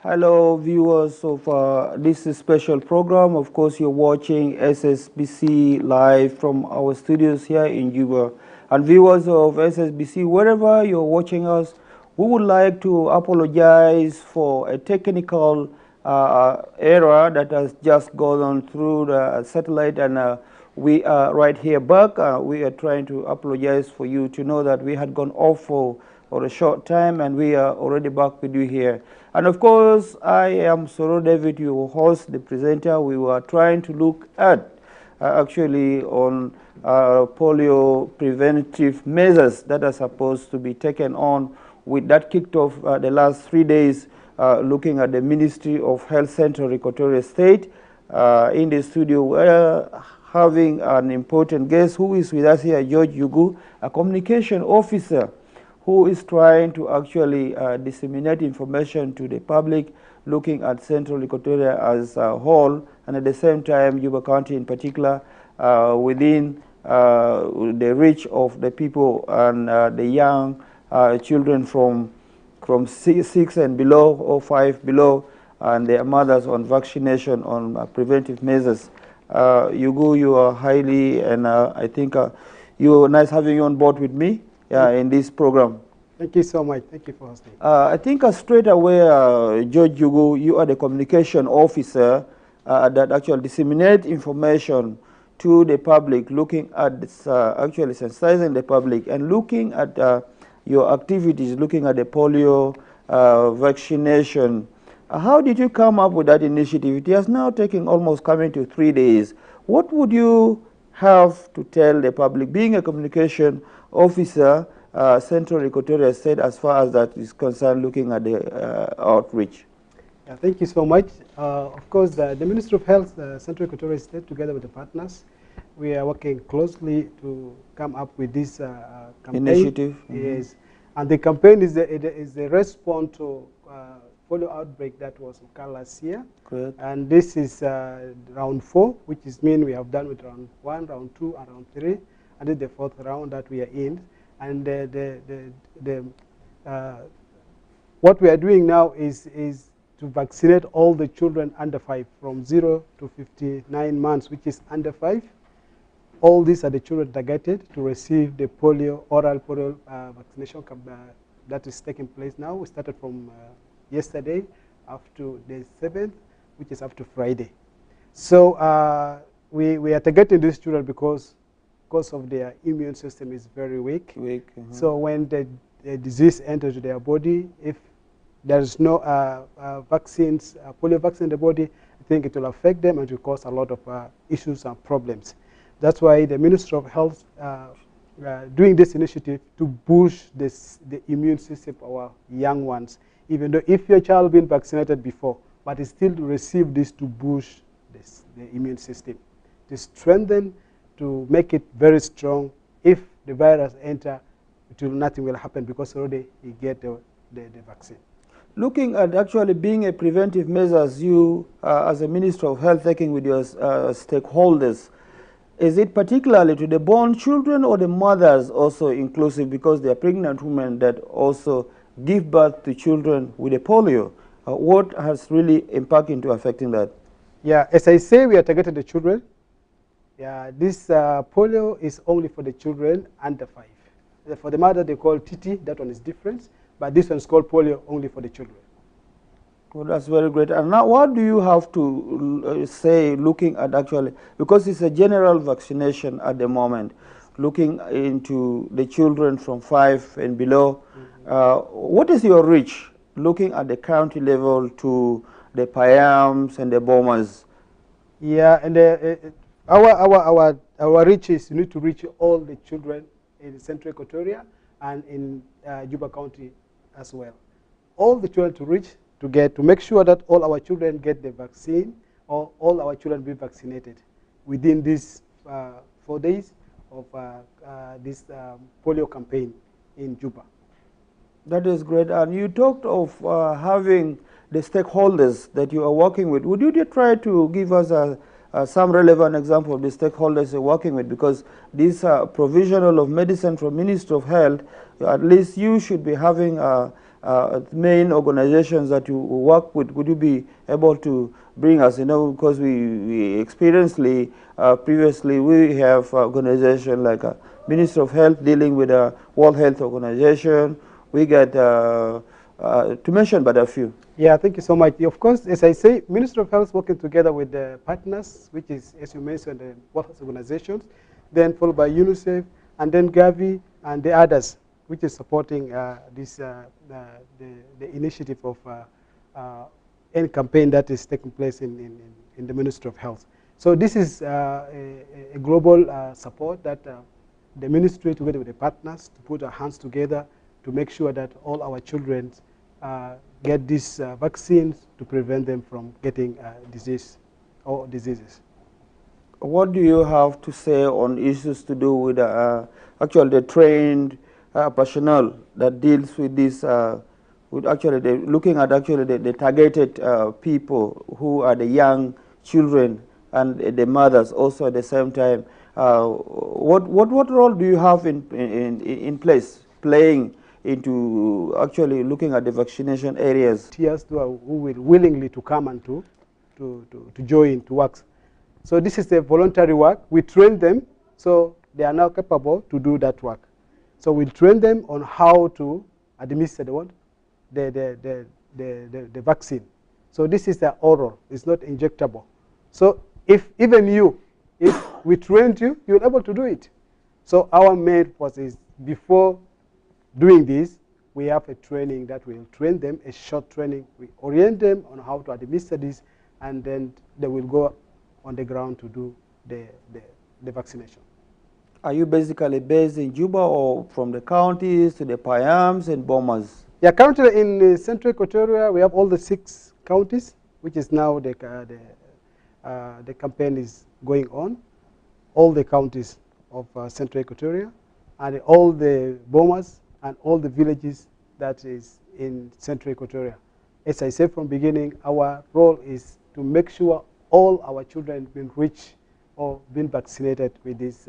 Hello, viewers of this special program. Of course, you're watching SSBC live from our studios here in Juba. And viewers of SSBC, wherever you're watching us, we would like to apologize for a technical error that has just gone on through the satellite, and we are right here back. We are trying to apologize for you to know that we had gone off for a short time, and we are already back with you here. And of course, I am Soro David, your host, the presenter. We were trying to look at actually on polio preventive measures that are supposed to be taken on with that kicked off the last 3 days, looking at the Ministry of Health Central Equatorial State. In the studio, we're having an important guest who is with us here, George Yugu, a communication officer who is trying to actually disseminate information to the public, looking at Central Equatoria as a whole, and at the same time, Juba County in particular, within the reach of the people and the young children from 6 and below or 5 below, and their mothers on vaccination, on preventive measures. Yugu, you are highly, and I think you nice having you on board with me in this program. Thank you so much. Thank you for hosting. I think straight away, George Yugu, you are the communication officer that actually disseminate information to the public, looking at this, actually sensitizing the public and looking at your activities, looking at the polio vaccination. How did you come up with that initiative? It has now taken almost coming to 3 days. What would you have to tell the public, being a communication officer, Central Equatoria State, as far as that is concerned, looking at the outreach? Yeah, thank you so much. Of course, the Ministry of Health, Central Equatoria State, together with the partners, we are working closely to come up with this campaign. Initiative. Yes, and the campaign is the response to polio outbreak that was occurred last year. Correct. And this is round 4, which is mean we have done with round 1, round 2, and round 3, and this is the 4th round that we are in. And what we are doing now is to vaccinate all the children under 5, from 0 to 59 months, which is under 5. All these are the children targeted to receive the oral polio vaccination that is taking place now. We started from yesterday up to the 7th, which is up to Friday. So we are targeting these children because of their immune system is very weak. So when the disease enters their body, if there is no vaccines, polio vaccine in the body, I think it will affect them and it will cause a lot of issues and problems. That's why the Ministry of Health doing this initiative to boost the immune system of our young ones. Even though if your child been vaccinated before, but it still receive this to boost the immune system, to strengthen, to make it very strong. If the virus enter, nothing will happen because already you get the vaccine. Looking at actually being a preventive measures, you as a Minister of Health taking with your stakeholders, is it particularly to the born children or the mothers also inclusive, because they are pregnant women that also give birth to children with a polio? What has really impacted into affecting that? Yeah, as I say, we are targeting the children. Yeah, this polio is only for the children under 5. For the mother, they call TT. That one is different. But this one is called polio only for the children. Well, that's very great. And now what do you have to say, looking at actually, because it's a general vaccination at the moment, looking into the children from 5 and below, what is your reach, looking at the county level to the Payams and the Bomas? Yeah, and our reach is you need to reach all the children in Central Equatoria and in Juba County as well. All the children to reach, to make sure that all our children get the vaccine, or all our children be vaccinated within these 4 days of this polio campaign in Juba. That is great. And you talked of having the stakeholders that you are working with. Would you try to give us some relevant example of the stakeholders you're working with? Because this provisional of medicine from Ministry of Health, at least you should be having main organizations that you work with? Would you be able to bring us, because we experienced previously, we have organizations like Ministry of Health dealing with the World Health Organization. We get, to mention but a few. Yeah, thank you so much. Of course, as I say, Ministry of Health working together with the partners, which is, as you mentioned, the World Health Organizations, then followed by UNICEF, and then Gavi, and the others, which is supporting the initiative of any campaign that is taking place in the Ministry of Health. So this is a global support that the ministry, together with the partners, to put our hands together to make sure that all our children get these vaccines to prevent them from getting diseases. What do you have to say on issues to do with actually the trained personnel that deals with this, looking at the targeted people who are the young children and the mothers also at the same time? What role do you have in place playing into actually looking at the vaccination areas? Volunteers who will willingly to come and to join to work. So this is a voluntary work. We train them, so they are now capable to do that work. So we'll train them on how to administer the vaccine. So this is the oral. It's not injectable. So if we trained you, you're able to do it. So our main purpose is, before doing this, we have a training that will train them, a short training. We orient them on how to administer this, and then they will go on the ground to do the vaccination. Are you basically based in Juba or from the counties to the Payams and Bomas? Yeah, currently in Central Equatoria, we have all the 6 counties, which is now the campaign is going on. All the counties of Central Equatoria, and all the Bomas and all the villages that is in Central Equatoria. As I said from beginning, our role is to make sure all our children been reached or been vaccinated with this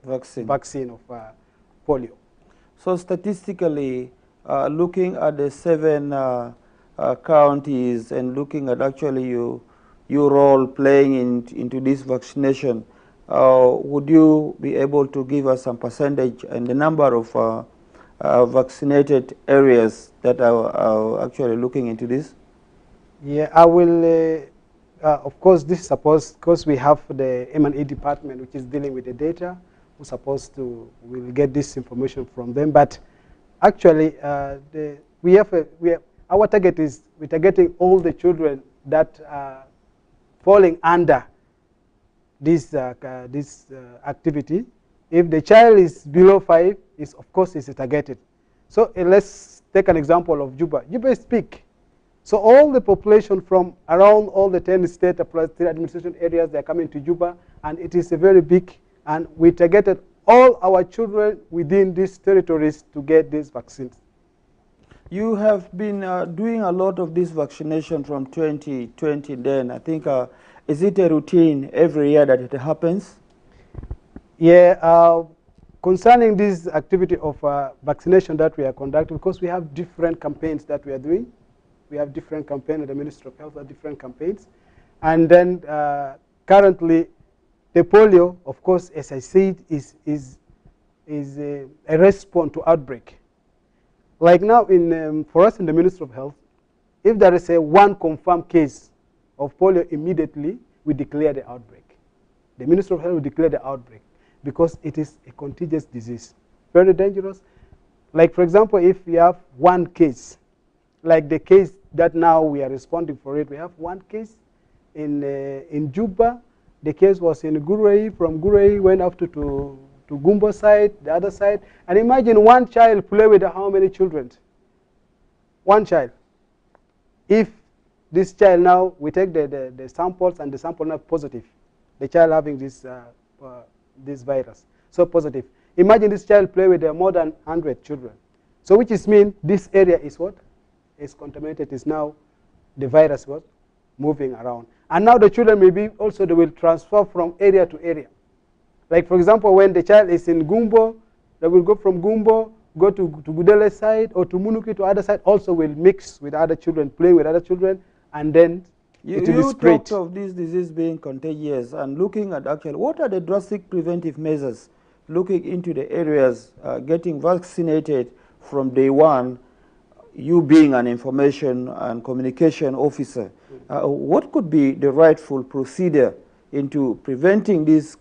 vaccine of polio. So statistically, looking at the 7 counties and looking at actually your role playing into this vaccination, would you be able to give us some percentage and the number of vaccinated areas that are actually looking into this? Yeah, I will. Of course, this is supposed, because we have the M&E department, which is dealing with the data, who's supposed to, we'll get this information from them. But actually, our target is, we're targeting all the children that are falling under this activity. If the child is below 5, of course it's targeted. So let's take an example of Juba. Juba is big. So all the population from around all the 10 state administration areas, they're coming to Juba, and it is a very big, and we targeted all our children within these territories to get these vaccines. You have been doing a lot of this vaccination from 2020 then. I think, is it a routine every year that it happens? Yeah, concerning this activity of vaccination that we are conducting, because we have different campaigns that we are doing. We have different campaigns at the Ministry of Health, have different campaigns. And then currently, the polio, of course, as I said, is a response to outbreak. Like now, for us in the Ministry of Health, if there is one confirmed case of polio, immediately we declare the outbreak. The Ministry of Health will declare the outbreak because it is a contagious disease, very dangerous. Like, for example, if you have one case, like the case that now we are responding for it, we have one case in Juba. The case was in Gurei. From Gurei, went up to Gumbo side, the other side. And imagine one child play with how many children? One child. If this child now, we take the samples and the sample now positive, the child having this virus, so positive. Imagine this child play with more than 100 children. So which is mean this area is what? Is contaminated, is now the virus what? Moving around. And now the children may be also, they will transfer from area to area. Like for example, when the child is in Gumbo, they will go from Gumbo, go to Gudele side or to Munuki to other side also will mix with other children, play with other children, and then it will spread. You talked of this disease being contagious and looking at actually what are the drastic preventive measures, looking into the areas, getting vaccinated from day one, you being an information and communication officer, what could be the rightful procedure into preventing these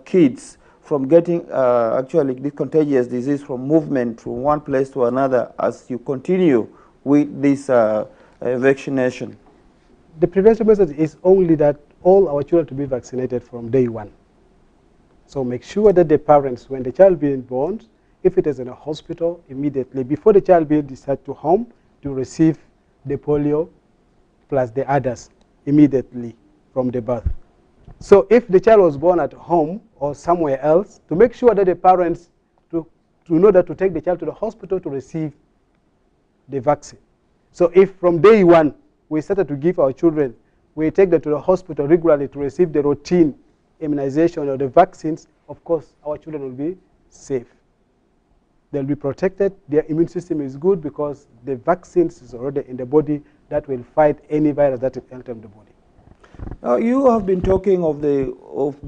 kids from getting actually this contagious disease from movement from one place to another as you continue with this vaccination? The prevention message is only that all our children to be vaccinated from day one. So make sure that the parents, when the child being born, if it is in a hospital, immediately, before the child being discharged to home, to receive the polio plus the others immediately from the birth. So if the child was born at home or somewhere else, to make sure that the parents, to know that to take the child to the hospital to receive the vaccine. So if from day one, we started to give our children, we take them to the hospital regularly to receive the routine immunization or the vaccines, of course, our children will be safe. They'll be protected. Their immune system is good because the vaccines is already in the body that will fight any virus that will enter the body. You have been talking of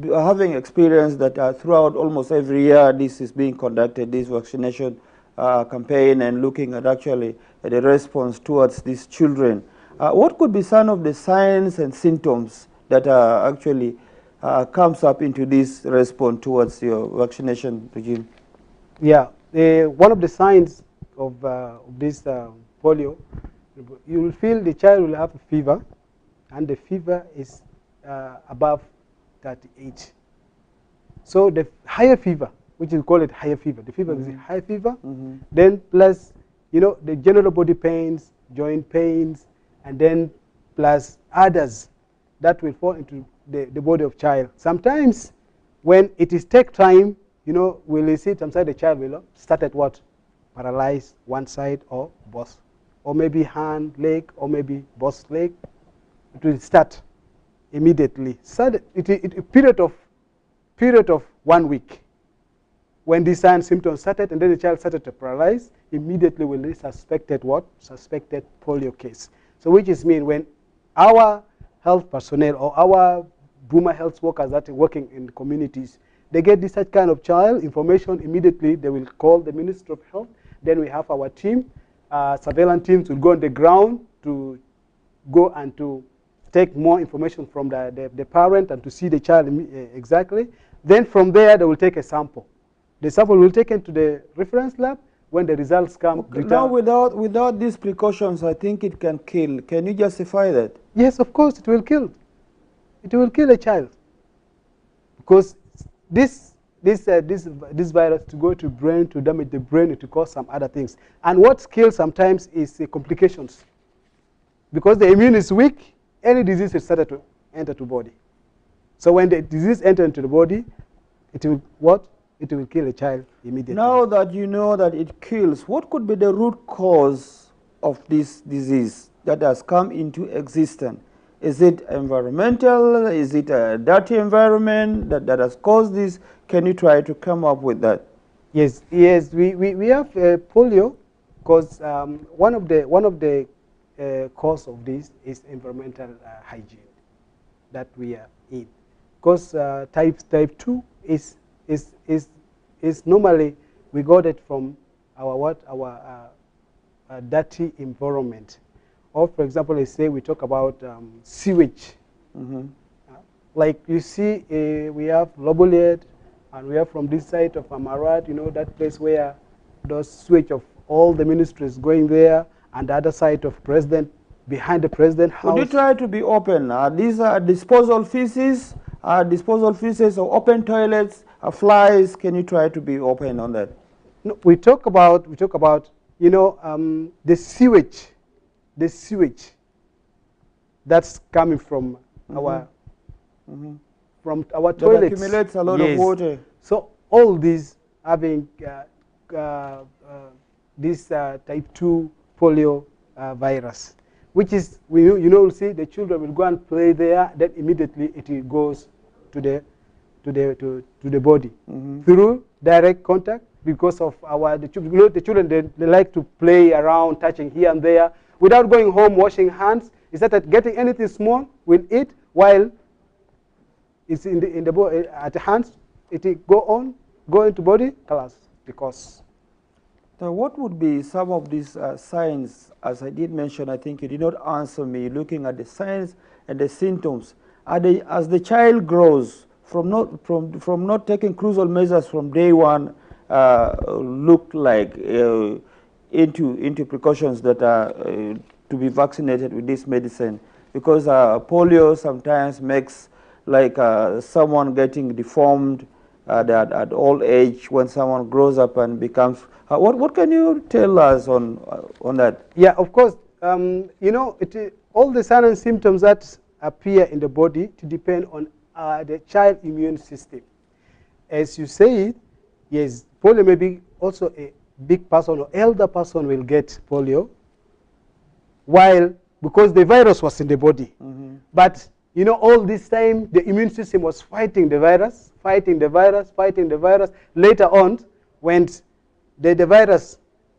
having experience that throughout almost every year this is being conducted, this vaccination campaign, and looking at actually the response towards these children. What could be some of the signs and symptoms that actually comes up into this response towards your vaccination regime? Yeah, one of the signs of this polio, you will feel the child will have a fever, and the fever is above 38. So the higher fever, which is called higher fever, the fever is high fever, then plus, the general body pains, joint pains, and then plus others that will fall into the body of child. Sometimes when it is take time, we'll see sometimes the child will start at what? Paralyzed one side or both. Or maybe hand, leg, or maybe both leg. It will start immediately. So a period of 1 week. When these signs symptoms started and then the child started to paralyze, immediately will be suspected what? Suspected polio case. So which is mean when our health personnel or our Buma health workers that are working in the communities, they get this such kind of child information, immediately they will call the Ministry of Health. Then we have our team, surveillance teams will go on the ground to go and to take more information from the parent and to see the child exactly. Then from there, they will take a sample. The sample will be taken to the reference lab. When the results come, okay. Now, without these precautions, I think it can kill. Can you justify that? Yes, of course, it will kill. It will kill a child because this virus to go to brain, to damage the brain, to cause some other things. And what kills sometimes is the complications. Because the immune is weak, any disease is started to enter the body. So when the disease enters into the body, it will what? It will kill a child immediately. Now that you know that it kills, what could be the root cause of this disease that has come into existence? Is it environmental? Is it a dirty environment that has caused this? Can you try to come up with that? Yes, we have polio because one of the cause of this is environmental hygiene that we are in. Because type 2 is normally we got it from our dirty environment. Or for example, let's say we talk about sewage. Like you see, we have Lobolet, and we have from this side of Amarat, that place where those sewage of all the ministries going there, and the other side of president, behind the president house. Would you try to be open? These are disposal feces or open toilets, flies. Can you try to be open on that? No, we talk about the sewage that's coming from our toilets. That accumulates a lot of water. So all these having this type 2 polio virus, which is see the children will go and play there, then immediately it goes to the body through direct contact because of the children, they like to play around, touching here and there, without going home, washing hands. Is that getting anything small, we'll eat, while it's in the at the hands, it go into body, class, because. Now, what would be some of these signs? As I did mention, I think you did not answer me, looking at the signs and the symptoms. As the child grows, from not taking crucial measures from day one, look like into precautions that are to be vaccinated with this medicine, because polio sometimes makes like someone getting deformed at old age when someone grows up and becomes. What can you tell us on that? Yeah, of course. You know, all the signs and symptoms that appear in the body to depend on the child immune system. As you say, yes, polio may be also a big person or elder person will get polio, while because the virus was in the body. Mm-hmm. But you know, all this time the immune system was fighting the virus. Later on, when the virus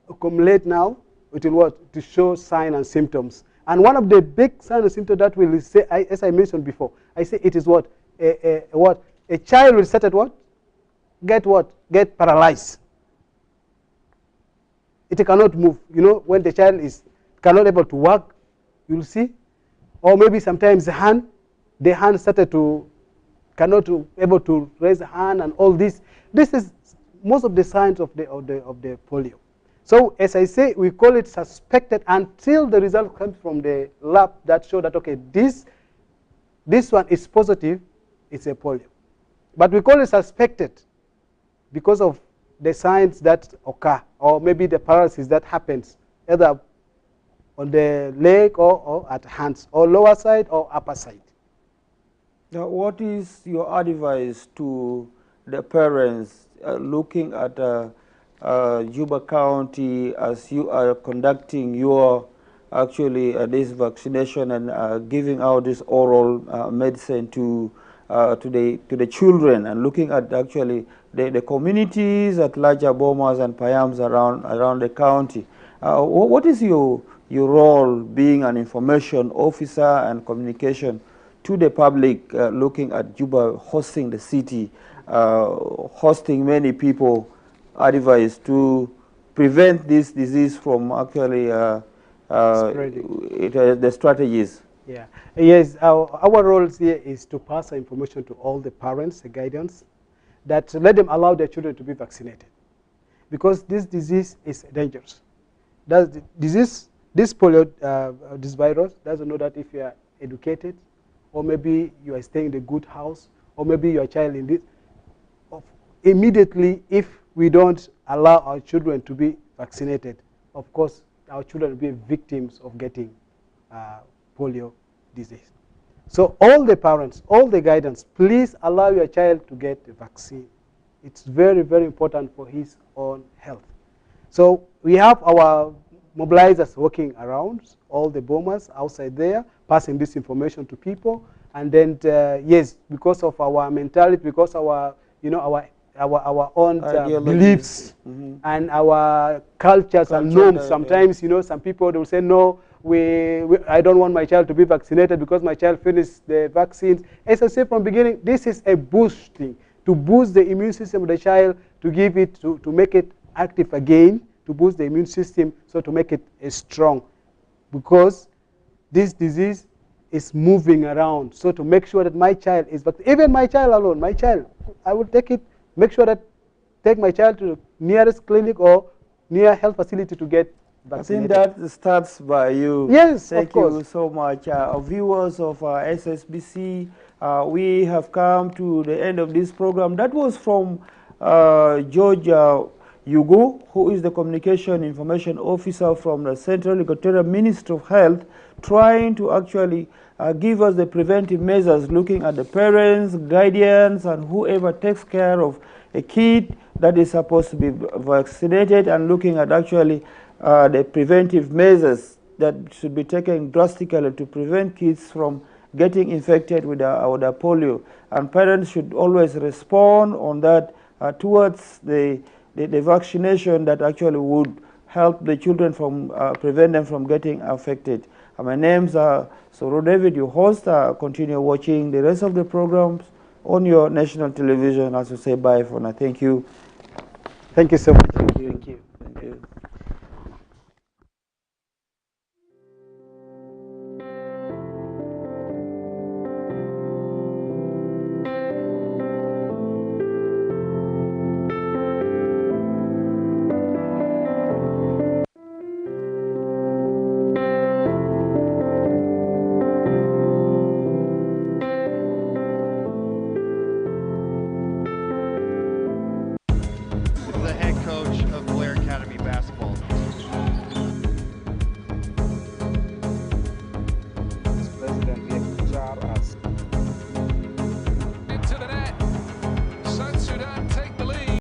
accumulate now, it will what? To show signs and symptoms. And one of the big signs and symptoms that will say, as I mentioned before, I say it is what? A child will start at what? Get paralyzed. It cannot move. You know, when the child is cannot able to walk, you'll see. Or maybe sometimes the hand started to cannot able to raise the hand and all this. This is most of the signs of the polio. So as I say, we call it suspected until the result comes from the lab that show that okay, this one is positive, it's a polio. But we call it suspected because of the signs that occur, or maybe the paralysis that happens either on the leg or at hands, or lower side or upper side. Now, what is your advice to the parents looking at Juba County as you are conducting your this vaccination and giving out this oral medicine to the children, and looking at actually the communities at larger Bomas and Payams around the county? What is your role being an information officer and communication to the public, looking at Juba hosting the city, hosting many people, advice to prevent this disease from actually the strategies? Yeah. Yes, our role here is to pass information to all the parents, the guidance, that let them allow their children to be vaccinated. Because this disease is dangerous. This polio, this virus, doesn't know that if you are educated, or maybe you are staying in a good house, or maybe your child in this. Immediately, if we don't allow our children to be vaccinated, of course, our children will be victims of getting polio disease. So all the parents, all the guidance, please allow your child to get the vaccine. It's very, very important for his own health. So we have our mobilizers working around, all the bombers outside there, passing this information to people. And then, yes, because of our mentality, because our own beliefs and our cultures and norms. Sometimes, some people will say, no, I don't want my child to be vaccinated because my child finished the vaccines. As I said from the beginning, this is a boosting, to boost the immune system of the child, to give it, to make it active again, to boost the immune system, so to make it strong. Because this disease is moving around, so to make sure that my child is vaccinated. Even my child alone, I will take it, make sure that take my child to the nearest clinic or near health facility to get vaccinated. I think that starts by you. Yes, Thank you so much. Viewers of SSBC, we have come to the end of this program. That was from George Yugu, who is the Communication Information Officer from the Central Equatorial Ministry of Health, trying to actually give us the preventive measures, looking at the parents, guardians, and whoever takes care of a kid that is supposed to be vaccinated, and looking at actually the preventive measures that should be taken drastically to prevent kids from getting infected with polio. And parents should always respond on that towards the the vaccination that actually would help the children from, prevent them from getting affected. My name's Soro David, your host. Continue watching the rest of the programs on your national television. As you say bye for now. Thank you. Thank you so much. Thank you. Thank you. Thank you. The head coach of Blair Academy